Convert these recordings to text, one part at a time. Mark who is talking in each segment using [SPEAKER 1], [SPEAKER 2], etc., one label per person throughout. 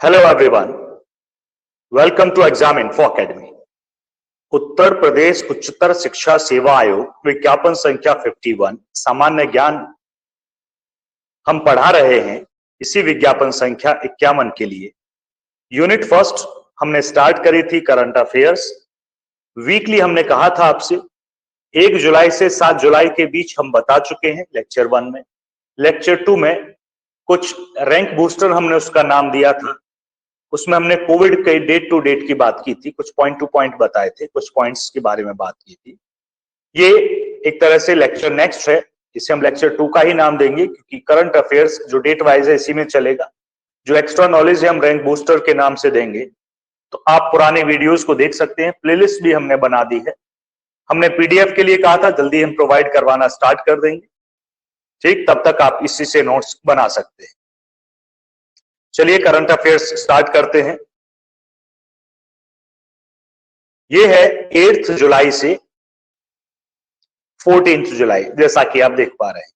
[SPEAKER 1] Hello everyone, welcome to exam info academy. Uttar Pradesh उच्चतर शिक्षा सेवा आयोग विज्ञापन संख्या 51 सामान्य ज्ञान हम पढ़ा रहे हैं। इसी विज्ञापन संख्या 51 के लिए यूनिट फर्स्ट हमने स्टार्ट करी थी करंट अफेयर्स। वीकली हमने कहा था आपसे 1 जुलाई से 7 जुलाई के बीच हम बता चुके हैं लेक्चर 1 में। लेक्चर 2 में कुछ रैंक बूस्टर हमने उसका नाम दिया था। उसमें हमने कोविड के डेट टू डेट की बात की थी, कुछ पॉइंट टू पॉइंट बताए थे, कुछ पॉइंट्स के बारे में बात की थी। ये एक तरह से लेक्चर नेक्स्ट है, इसे हम लेक्चर 2 का ही नाम देंगे क्योंकि करंट अफेयर्स जो डेट वाइज है इसी में चलेगा। जो एक्स्ट्रा नॉलेज है हम रैंक बूस्टर के नाम से देंगे। तो आप पुराने वीडियोस को देख सकते हैं, प्लेलिस्ट भी हमने बना दी है। हमने पीडीएफ के लिए कहा था, जल्दी हम प्रोवाइड करवाना स्टार्ट कर देंगे। ठीक, तब तक आप इसी से नोट्स बना सकते हैं। चलिए करंट अफेयर्स स्टार्ट करते हैं। ये है 8 जुलाई से 14 जुलाई, जैसा कि आप देख पा रहे हैं।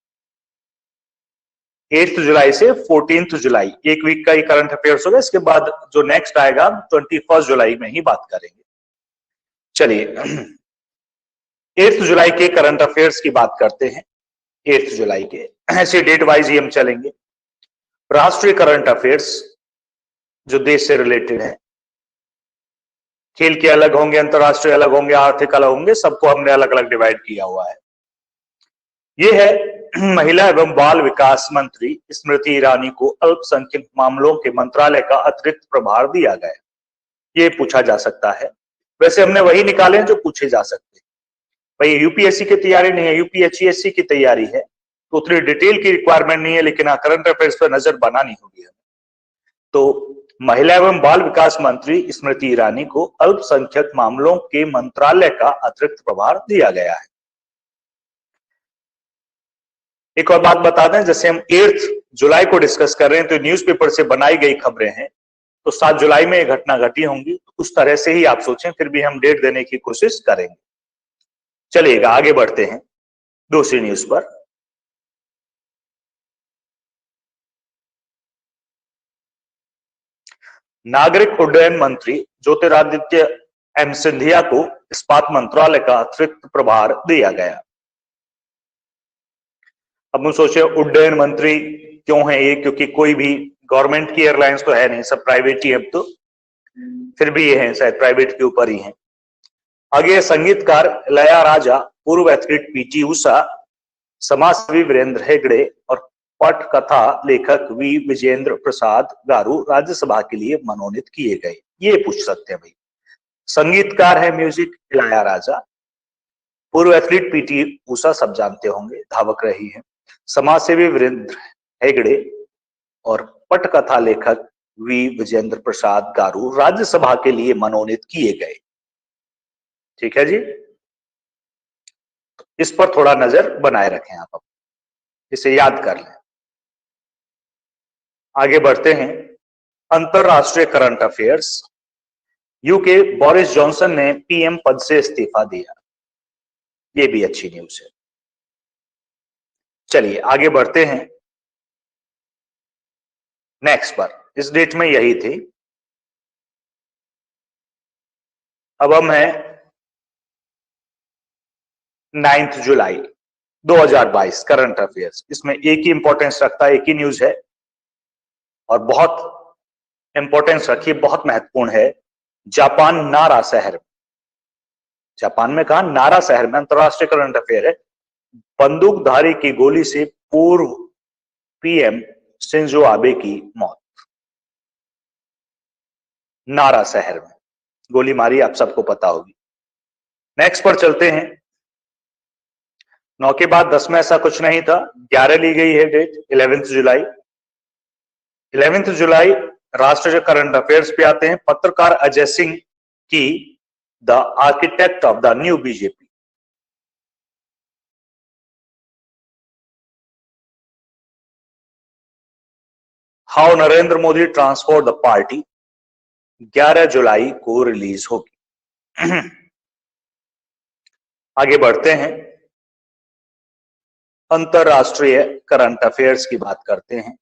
[SPEAKER 1] 8 जुलाई से 14 जुलाई एक वीक का ही करंट अफेयर्स होगा। इसके बाद जो नेक्स्ट आएगा 21 जुलाई में ही बात करेंगे। चलिए 8 जुलाई के करंट अफेयर्स की बात करते हैं। 8 जुलाई के ऐसे डेट वाइज ही हम चलेंगे। राष्ट्रीय करंट अफेयर्स जो देश से रिलेटेड है, खेल के अलग होंगे, अंतरराष्ट्रीय अलग होंगे, आर्थिक अलग होंगे, सबको हमने अलग अलग डिवाइड किया हुआ है। ये है महिला एवं बाल विकास मंत्री स्मृति ईरानी को अल्पसंख्यक मामलों के मंत्रालय का अतिरिक्त प्रभार दिया गया। ये पूछा जा सकता है। वैसे हमने वही निकाले हैं जो पूछे जा सकते हैं। भाई यूपीएससी की तैयारी नहीं है, यूपीएचईएससी की तैयारी है, तो उतनी डिटेल की रिक्वायरमेंट नहीं है, लेकिन करंट अफेयर्स पर नजर बनानी होगी हमें। तो महिला एवं बाल विकास मंत्री स्मृति ईरानी को अल्पसंख्यक मामलों के मंत्रालय का अतिरिक्त प्रभार दिया गया है। एक और बात बता दें, जैसे हम 8 जुलाई को डिस्कस कर रहे हैं तो न्यूज़पेपर से बनाई गई खबरें हैं, तो 7 जुलाई में यह घटना घटी होंगी, तो उस तरह से ही आप सोचें, फिर भी हम डेट देने की कोशिश करेंगे। चलिएगा आगे बढ़ते हैं दूसरी न्यूज पर। नागरिक उड्डयन मंत्री ज्योतिरादित्य एम सिंधिया को इस्पात मंत्रालय का अतिरिक्त प्रभार दिया गया। अब हम सोचे उड्डयन मंत्री क्यों है ये, क्योंकि कोई भी गवर्नमेंट की एयरलाइंस तो है नहीं, सब प्राइवेट ही। अब तो फिर भी ये है, शायद प्राइवेट के ऊपर ही है। आगे संगीतकार इलैयाराजा, पूर्व एथलीट पीटी उषा, समाजसेवी वीरेंद्र हेगड़े और पटकथा लेखक वी विजेंद्र प्रसाद गारू राज्यसभा के लिए मनोनीत किए गए। ये पूछ सकते हैं भाई। संगीतकार है म्यूजिक इलैयाराजा, पूर्व एथलीट पीटी उषा सब जानते होंगे, धावक रही है। समाजसेवी वीरेंद्र हेगड़े और पटकथा लेखक वी विजेंद्र प्रसाद गारू राज्यसभा के लिए मनोनीत किए गए। ठीक है जी, इस पर थोड़ा नजर बनाए रखें, आप इसे याद कर लें। आगे बढ़ते हैं अंतरराष्ट्रीय current affairs. UK Boris Johnson ने पीएम पद से इस्तीफा दिया। ये भी अच्छी न्यूज है। चलिए आगे बढ़ते हैं नेक्स्ट पर। इस डेट में यही थी। अब हम है 9 जुलाई 2022 करंट अफेयर्स। इसमें एक ही इंपॉर्टेंस रखता है, एक ही न्यूज है और बहुत इंपॉर्टेंस रखिए, बहुत महत्वपूर्ण है। जापान नारा शहर, जापान में कहा नारा शहर में, अंतरराष्ट्रीय करंट अफेयर है। बंदूकधारी की गोली से पूर्व पीएम शिंजो आबे की मौत। नारा शहर में गोली मारी, आप सबको पता होगी। नेक्स्ट पर चलते हैं। 9 के बाद 10 में ऐसा कुछ नहीं था, 11 ली गई है डेट 11 जुलाई। 11 जुलाई राष्ट्रीय करंट अफेयर्स पे आते हैं। पत्रकार अजय सिंह की the architect of the new BJP. How Narendra Modi transform the party 11 जुलाई को रिलीज होगी। आगे बढ़ते हैं अंतरराष्ट्रीय करंट अफेयर्स की बात करते हैं।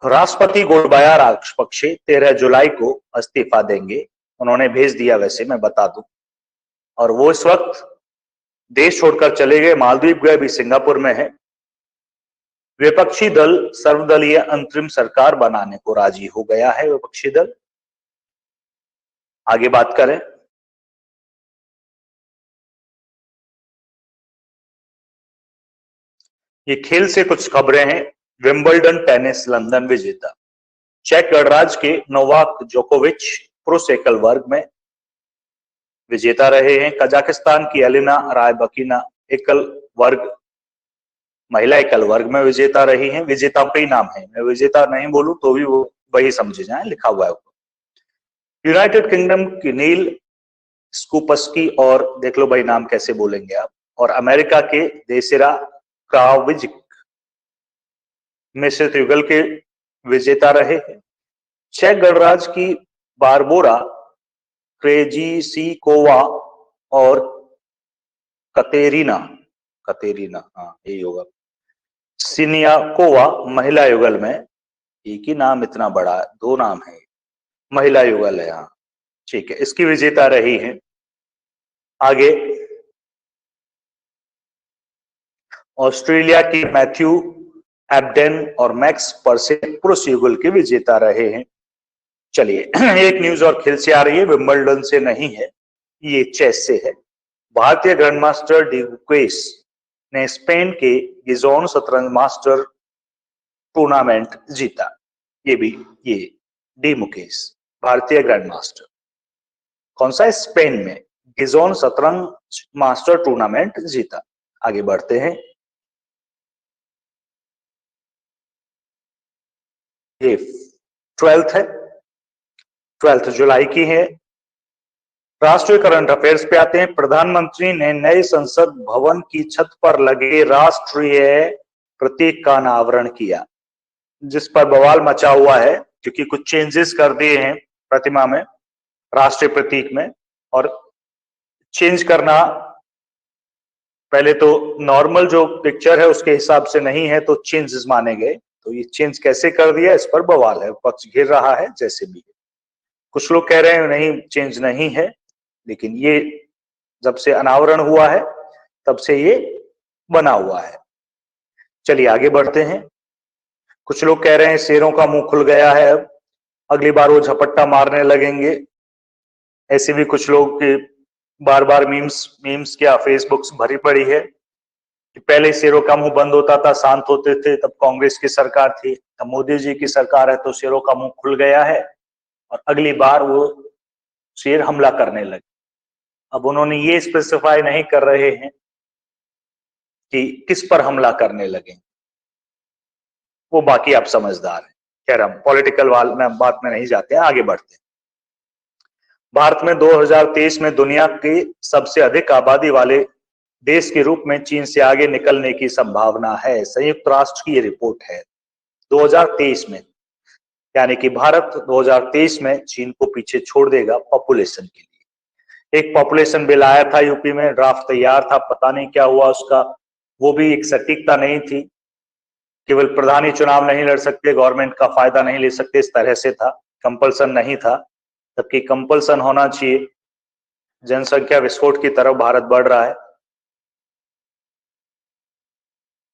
[SPEAKER 1] राष्ट्रपति गोटबाया राजपक्षे 13 जुलाई को इस्तीफा देंगे, उन्होंने भेज दिया, वैसे मैं बता दूं, और वो इस वक्त देश छोड़कर चले गए, मालदीव गए, भी सिंगापुर में है। विपक्षी दल सर्वदलीय अंतरिम सरकार बनाने को राजी हो गया है, विपक्षी दल। आगे बात करें, ये खेल से कुछ खबरें हैं। विंबलडन टेनिस लंदन विजेता, चेक गणराज्य के नोवाक जोकोविच पुरुष एकल वर्ग में विजेता रहे हैं। कजाकिस्तान की एलिना रायबकीना एकल वर्ग, महिला एकल वर्ग में विजेता रही हैं। विजेता का ही नाम है, मैं विजेता नहीं बोलूं तो भी वो वही समझे जाए, लिखा हुआ है। यूनाइटेड किंगडम की नील स्कूपस्की, और देख लो भाई नाम कैसे बोलेंगे आप, और अमेरिका के देसिरा क्राविजिक मिश्रित युगल के विजेता रहे हैं। चेक गणराज्य की बारबोरा क्रेजिसिकोवा और कतेरिना हाँ यही होगा, सिनियाकोवा महिला युगल में, एक ही नाम इतना बड़ा, दो नाम है, महिला युगल है, हाँ ठीक है, इसकी विजेता रही है। आगे ऑस्ट्रेलिया की मैथ्यू एब्डेन और मैक्स परसे पुरुष युगल के विजेता रहे हैं। चलिए एक न्यूज और खेल से आ रही है, विंबलडन से नहीं है, ये चेस से है। भारतीय ग्रैंडमास्टर डी मुकेश ने स्पेन के गिजोन शतरंज मास्टर टूर्नामेंट जीता। ये डी मुकेश भारतीय ग्रैंडमास्टर, कौन सा है, स्पेन में गिजोन शतरंज मास्टर टूर्नामेंट जीता। आगे बढ़ते हैं, ये 12th है, 12 जुलाई की है। राष्ट्रीय करंट अफेयर्स पे आते हैं। प्रधानमंत्री ने नए संसद भवन की छत पर लगे राष्ट्रीय प्रतीक का अनावरण किया, जिस पर बवाल मचा हुआ है क्योंकि कुछ चेंजेस कर दिए हैं प्रतिमा में, राष्ट्रीय प्रतीक में, और चेंज करना, पहले तो नॉर्मल जो पिक्चर है उसके हिसाब से नहीं है तो चेंजेस माने गए, तो ये चेंज कैसे कर दिया, इस पर बवाल है, पक्ष घिर रहा है जैसे भी। कुछ लोग कह रहे हैं नहीं चेंज नहीं है, लेकिन ये जब से अनावरण हुआ है तब से ये बना हुआ है। चलिए आगे बढ़ते हैं। कुछ लोग कह रहे हैं शेरों का मुंह खुल गया है, अब अगली बार वो झपट्टा मारने लगेंगे। ऐसे भी कुछ लोग के बार बार मीम्स क्या फेसबुक भरी पड़ी है कि पहले शेरों का मुंह बंद होता था, शांत होते थे, तब कांग्रेस की सरकार थी, तब मोदी जी की सरकार है तो शेरों का मुंह खुल गया है और अगली बार वो शेर हमला करने लगे। अब उन्होंने ये स्पेसिफाई नहीं कर रहे हैं कि किस पर हमला करने लगे, वो बाकी आप समझदार हैं। खैर हम पॉलिटिकल बात में नहीं जाते हैं, आगे बढ़ते हैं। भारत में 2023 में दुनिया के सबसे अधिक आबादी वाले देश के रूप में चीन से आगे निकलने की संभावना है, संयुक्त राष्ट्र की ये रिपोर्ट है। 2023 में, यानी कि भारत 2023 में चीन को पीछे छोड़ देगा पॉपुलेशन के लिए। एक पॉपुलेशन बिल आया था यूपी में, ड्राफ्ट तैयार था, पता नहीं क्या हुआ उसका, वो भी एक सटीकता नहीं थी, केवल प्रधान ही चुनाव नहीं लड़ सकते, गवर्नमेंट का फायदा नहीं ले सकते, इस तरह से था, कंपल्सन नहीं था, जबकि कंपल्सन होना चाहिए। जनसंख्या विस्फोट की तरफ भारत बढ़ रहा है।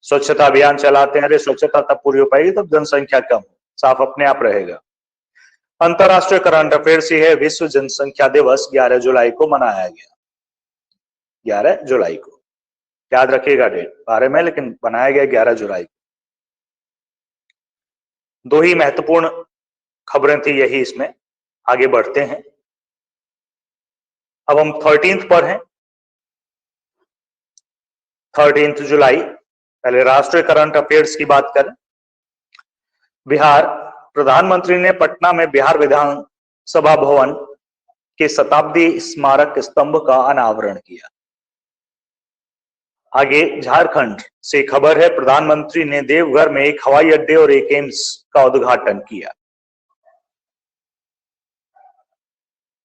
[SPEAKER 1] स्वच्छता अभियान चलाते हैं, अरे स्वच्छता तब पूरी हो पाएगी तब जनसंख्या कम, साफ अपने आप रहेगा। अंतरराष्ट्रीय करंट अफेयर्स ही है, विश्व जनसंख्या दिवस 11 जुलाई को मनाया गया, 11 जुलाई को, याद रखिएगा डेट बारे में, लेकिन बनाया गया 11 जुलाई को। दो ही महत्वपूर्ण खबरें थी यही इसमें। आगे बढ़ते हैं, अब हम 13th पर हैं, 13 जुलाई। पहले राष्ट्रीय करंट अफेयर्स की बात करें। बिहार, प्रधानमंत्री ने पटना में बिहार विधानसभा भवन के शताब्दी स्मारक स्तंभ का अनावरण किया। आगे झारखंड से खबर है, प्रधानमंत्री ने देवघर में एक हवाई अड्डे और एक एम्स का उद्घाटन किया।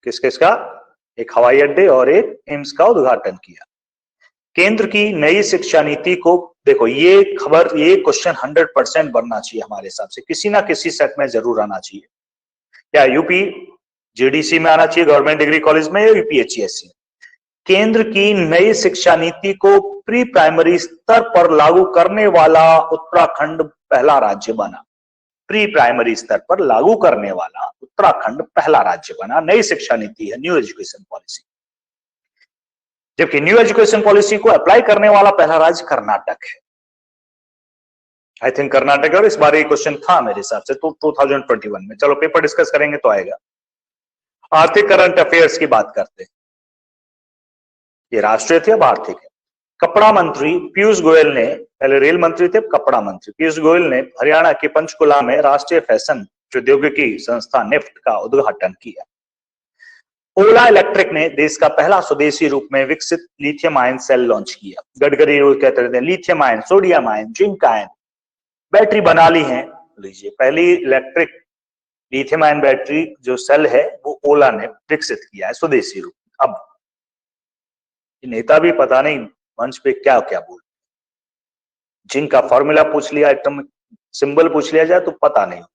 [SPEAKER 1] किसका? एक हवाई अड्डे और एक एम्स का उद्घाटन किया। केंद्र की नई शिक्षा नीति को देखो ये खबर, ये क्वेश्चन 100% बनना चाहिए हमारे हिसाब से, किसी ना किसी सेट में जरूर आना चाहिए। क्या यूपी जीडीसी में आना चाहिए, गवर्नमेंट डिग्री कॉलेज में, या यूपीएचईएससी? केंद्र की नई शिक्षा नीति को प्री प्राइमरी स्तर पर लागू करने वाला उत्तराखंड पहला राज्य बना। प्री प्राइमरी स्तर पर लागू करने वाला उत्तराखंड पहला राज्य बना। नई शिक्षा नीति है, न्यू एजुकेशन पॉलिसी। जबकि न्यू एजुकेशन पॉलिसी को अप्लाई करने वाला पहला राज्य कर्नाटक है। आई थिंक कर्नाटक, और इस बार ये क्वेश्चन था मेरे हिसाब से तो 2021 में। चलो पेपर डिस्कस करेंगे तो आएगा। आर्थिक करंट अफेयर्स की बात करते हैं। ये राष्ट्रीय थे, अब आर्थिक है। कपड़ा मंत्री पीयूष गोयल ने, पहले रेल मंत्री थे, कपड़ा मंत्री पीयूष गोयल ने हरियाणा के पंचकुला में राष्ट्रीय फैशन प्रौद्योगिकी संस्था निफ्ट का उद्घाटन किया। ओला इलेक्ट्रिक ने देश का पहला स्वदेशी रूप में विकसित लिथियम आयन सेल लॉन्च किया। गडकरी रोज कहते रहते हैं lithium ion, sodium ion, zinc ion battery बना ली है। लीजिए, पहली इलेक्ट्रिक लिथियम आयन बैटरी जो सेल है वो ओला ने विकसित किया है स्वदेशी रूप। अब नेता भी पता नहीं मंच पे क्या क्या बोल, जिंक का फॉर्मूला पूछ लिया, एटम सिंबल पूछ लिया जाए तो पता नहीं होगा।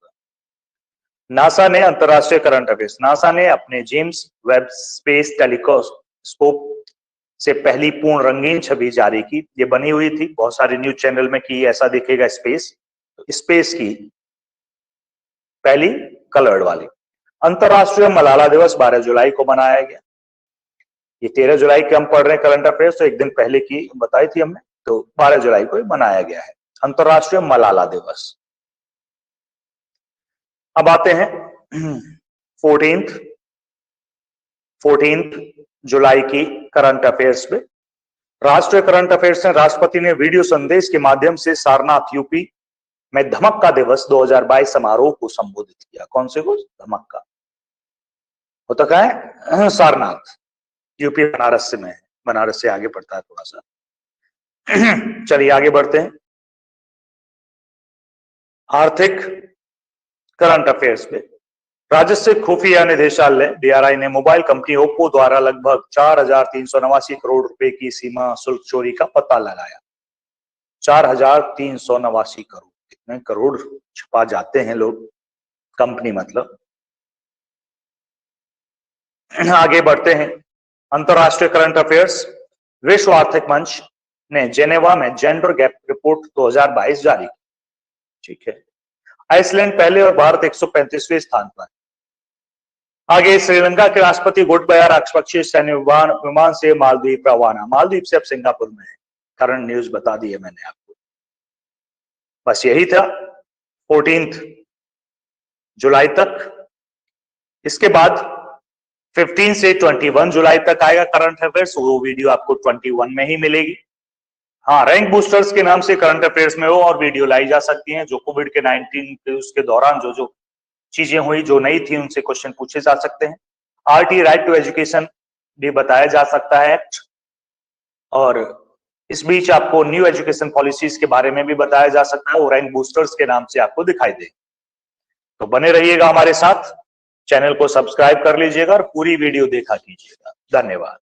[SPEAKER 1] नासा ने अंतरराष्ट्रीय करंट अफेयर्स, नासा ने अपने जेम्स वेब स्पेस टेलीस्कोप से पहली पूर्ण रंगीन छवि जारी की। ये बनी हुई थी बहुत सारे न्यूज चैनल में कि ऐसा दिखेगा स्पेस, तो स्पेस की पहली कलर्ड वाली। अंतरराष्ट्रीय मलाला दिवस 12 जुलाई को मनाया गया। ये 13 जुलाई के हम पढ़ रहे हैं करंट अफेयर्स, तो एक दिन पहले की बताई थी हमने, तो 12 जुलाई को मनाया गया है अंतरराष्ट्रीय मलाला दिवस। अब आते हैं 14 जुलाई की करंट अफेयर्स पे। राष्ट्रीय करंट अफेयर्स में राष्ट्रपति ने वीडियो संदेश के माध्यम से सारनाथ यूपी में धमक्का दिवस 2022 समारोह को संबोधित किया। कौन से को? धमक्का होता क्या है? सारनाथ यूपी बनारस से में है, बनारस से आगे पड़ता है थोड़ा सा। चलिए आगे बढ़ते हैं। आर्थिक करंट अफेयर्स पे राजस्व खुफिया निदेशालय डीआरआई ने मोबाइल कंपनी ओप्पो द्वारा लगभग 4,389 करोड़ रुपए की सीमा शुल्क चोरी का पता लगाया। 4,389 करोड़, कितने करोड़ छुपा जाते हैं लोग, कंपनी मतलब। आगे बढ़ते हैं। अंतरराष्ट्रीय करंट अफेयर्स, विश्व आर्थिक मंच ने जेनेवा में जेंडर गैप रिपोर्ट 2022 जारी की। ठीक है। आइसलैंड पहले और भारत 135वें स्थान पर। आगे श्रीलंका के राष्ट्रपति गोटबाया राजपक्षे सैन्य विमान से मालदीव रवाना। मालदीव से अब सिंगापुर में है। करंट न्यूज बता दी है मैंने आपको। बस यही था 14 जुलाई तक। इसके बाद 15 से 21 जुलाई तक आएगा करंट अफेयर्स, वो वीडियो आपको 21 में ही मिलेगी। हाँ, रैंक बूस्टर्स के नाम से करंट अफेयर्स में वो और वीडियो लाई जा सकती हैं, जो कोविड के 19 के उसके दौरान जो चीजें हुई, जो नई थी, उनसे क्वेश्चन पूछे जा सकते हैं। आरटी राइट टू एजुकेशन भी बताया जा सकता है एक्ट, और इस बीच आपको न्यू एजुकेशन पॉलिसीज के बारे में भी बताया जा सकता है, वो रैंक बूस्टर्स के नाम से आपको दिखाई दे। तो बने रहिएगा हमारे साथ, चैनल को सब्सक्राइब कर लीजिएगा और पूरी वीडियो देखा कीजिएगा। धन्यवाद।